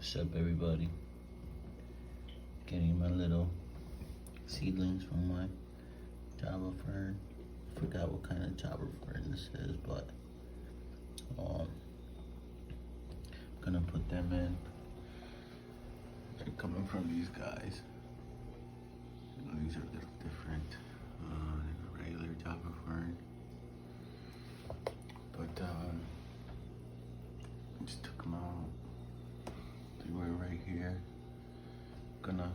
What's up, everybody? Getting my little seedlings from my Java fern. I forgot what kind of Java fern this is, but I'm gonna put them in. They're coming from these guys. These are a little different than a regular Java fern, but I just took them out. They were right here. Gonna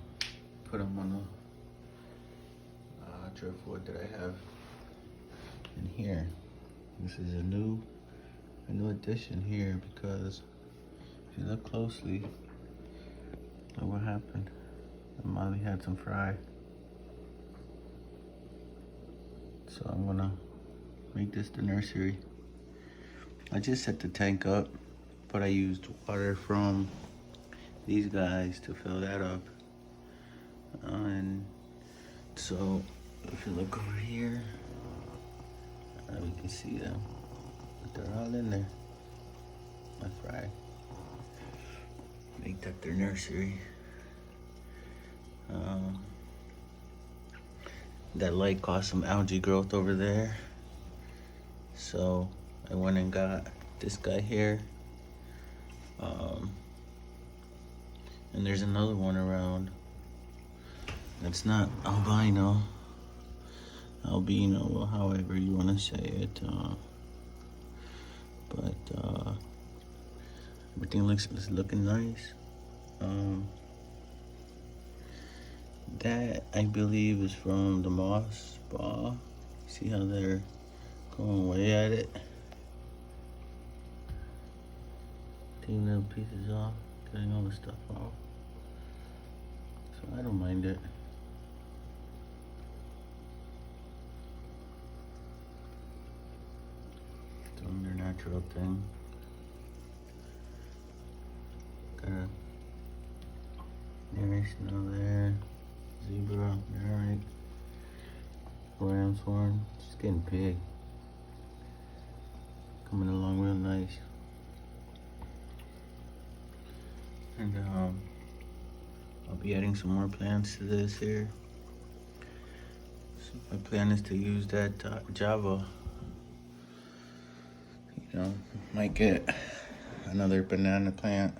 put them on the driftwood that I have in here. This is a new addition here because if you look closely, look what happened. Molly had some fry. So I'm gonna make this the nursery. I just set the tank up, but I used water from these guys to fill that up. And so if you look over here, we can see them. But they're all in there. My fry. Make that their nursery. That light caused some algae growth over there. So I went and got this guy here. And there's another one around. That's not albino, however you want to say it. But everything is looking nice. That I believe is from the moss spa. See how they're going away at it? Taking little pieces off, getting all the stuff off. So I don't mind it. Doing their natural thing. Got a Nereid snow there. Zebra, Nereid. Ram's horn. She's getting big. Coming along real nice. And I'll be adding some more plants to this here. So my plan is to use that Java. Might get another banana plant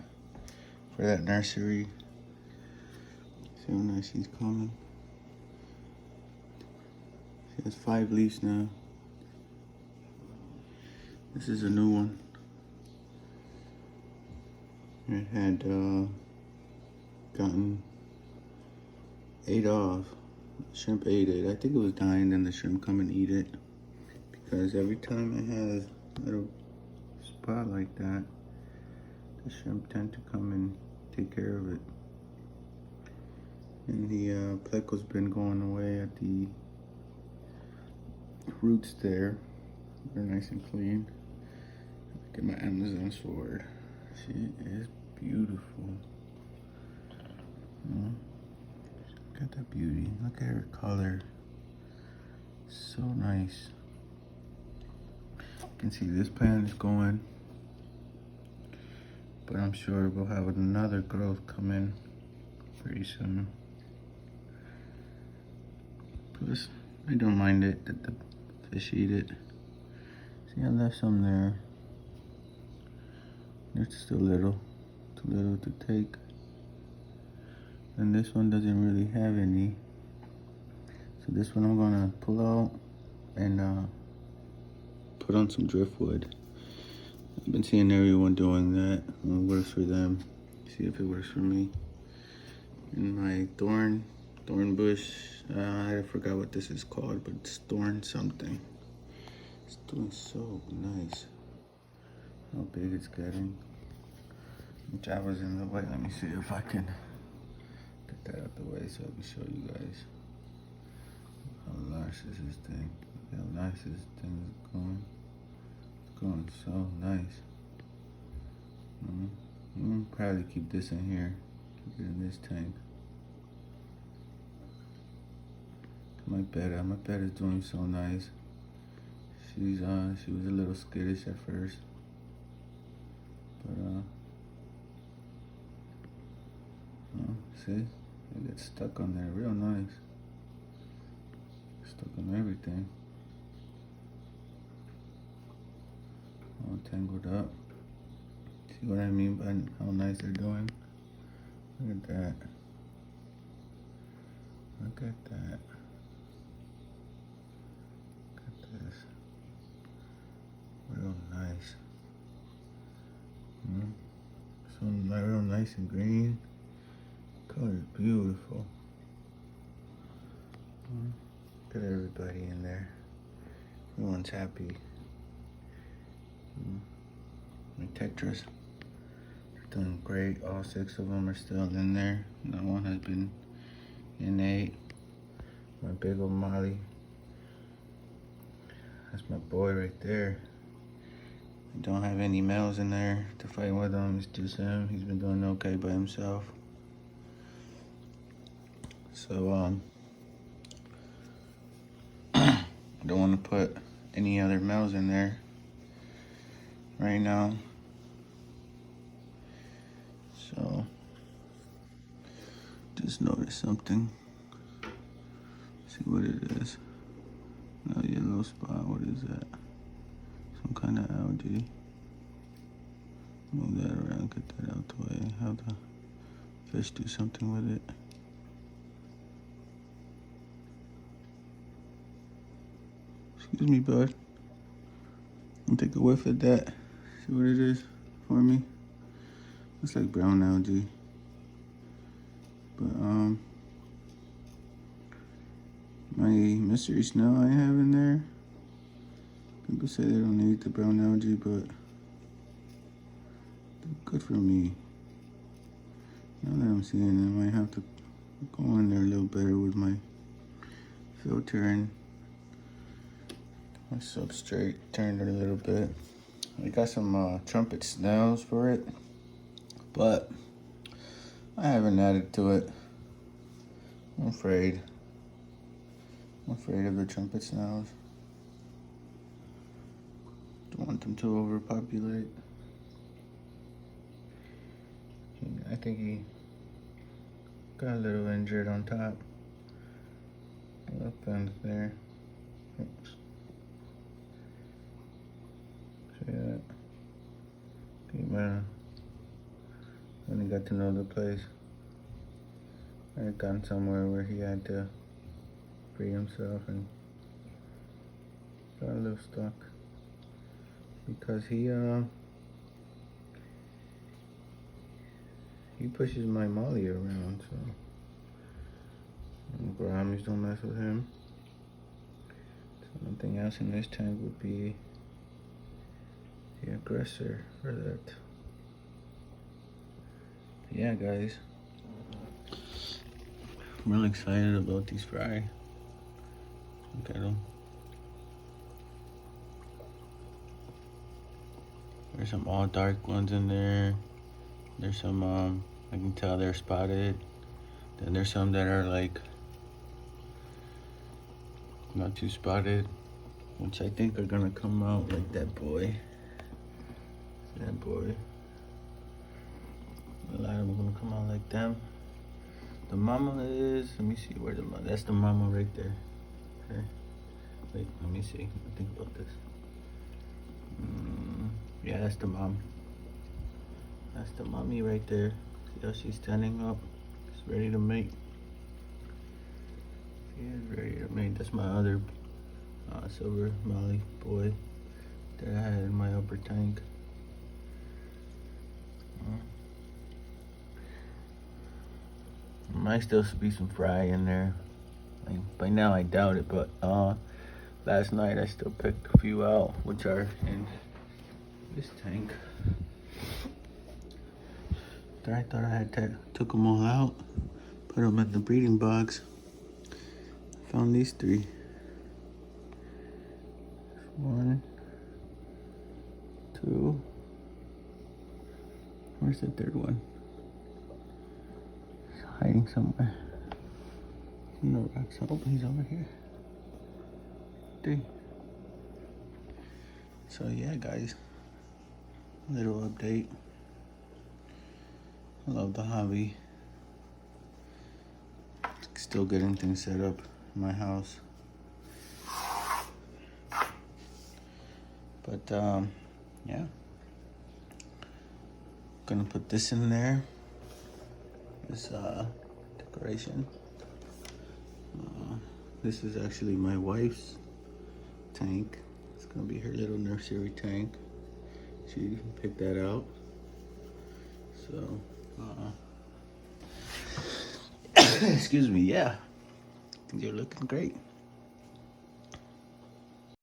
for that nursery. See how nice she's coming. She has 5 leaves now. This is a new one. It had gotten 8 off. The shrimp ate it. I think it was dying, then the shrimp come and eat it. Because every time it has a little spot like that, the shrimp tend to come and take care of it. And the pleco's been going away at the roots there. They're nice and clean. Look at my Amazon sword. She is beautiful. Look at that beauty. Look at her color. So nice. You can see this plant is going, but I'm sure we'll have another growth come in pretty soon. Plus, I don't mind it that the fish eat it. See, I left some there. They're still little, too little to take. And this one doesn't really have any. So this one I'm gonna pull out and put on some driftwood. I've been seeing everyone doing that. It works for them. See if it works for me. And my thorn bush, I forgot what this is called, but it's thorn something. It's doing so nice. How big it's getting. Java's in the way. Let me see if I can get that out the way so I can show you guys how large is this thing. Look how nice this thing is going. It's going so nice. I'm probably keep this in here. Keep it in this tank. My pet is doing so nice. She was a little skittish at first, but See? It gets stuck on there real nice. Stuck on everything. All tangled up. See what I mean by how nice they're doing? Look at that. Look at that. Look at this. Real nice. So real nice and green. Color is beautiful. Look at everybody in there. Everyone's happy. My Tetris are doing great. All 6 of them are still in there. That one has been innate. My big old Molly. That's my boy right there. I don't have any males in there to fight with him. It's just him. He's been doing okay by himself. So, I don't want to put any other males in there right now. So, just noticed something. See what it is. No yellow spot. What is that? Some kind of algae. Move that around. Get that out the way. Have the fish do something with it. Excuse me, bud. I'll take a whiff of that. See what it is for me. Looks like brown algae. But my mystery snail I have in there. People say they don't eat the brown algae, but they're good for me. Now that I'm seeing them, I might have to go in there a little better with my filter and my substrate. Turned it a little bit. I got some trumpet snails for it, but I haven't added to it. I'm afraid. I'm afraid of the trumpet snails. Don't want them to overpopulate. I think he got a little injured on top. Left end there. Oops. See that? He might have, when he got to know the place, I had gotten somewhere where he had to free himself and got a little stuck because he pushes my Molly around, so Brahmies don't mess with him. Something else in this tank would be the aggressor for that. Yeah, guys, I'm really excited about these fry. Look at them. There's some all dark ones in there. There's some I can tell they're spotted. Then there's some that are like not too spotted, which I think are gonna come out like that boy. That boy. A lot of them are gonna come out like them. The mama is, let me see where the mama, that's the mama right there. Okay. Wait, let me see. Think about this. Yeah, that's the mom. That's the mommy right there. See how she's standing up? She's ready to mate. She is ready to mate. That's my other silver Molly boy that I had in my upper tank. Might still be some fry in there. Like, by now I doubt it, but last night I still picked a few out, which are in this tank. I thought I had took them all out, put them in the breeding box. Found these 3. 1, 2. Where's the 3rd one? He's hiding somewhere. In the rocks. Oh, he's over here. 3. So yeah, guys, little update. I love the hobby. Still getting things set up in my house. But yeah, gonna put this in there, this decoration. This is actually my wife's tank. It's gonna be her little nursery tank. She picked that out. So excuse me, yeah, I think you're looking great.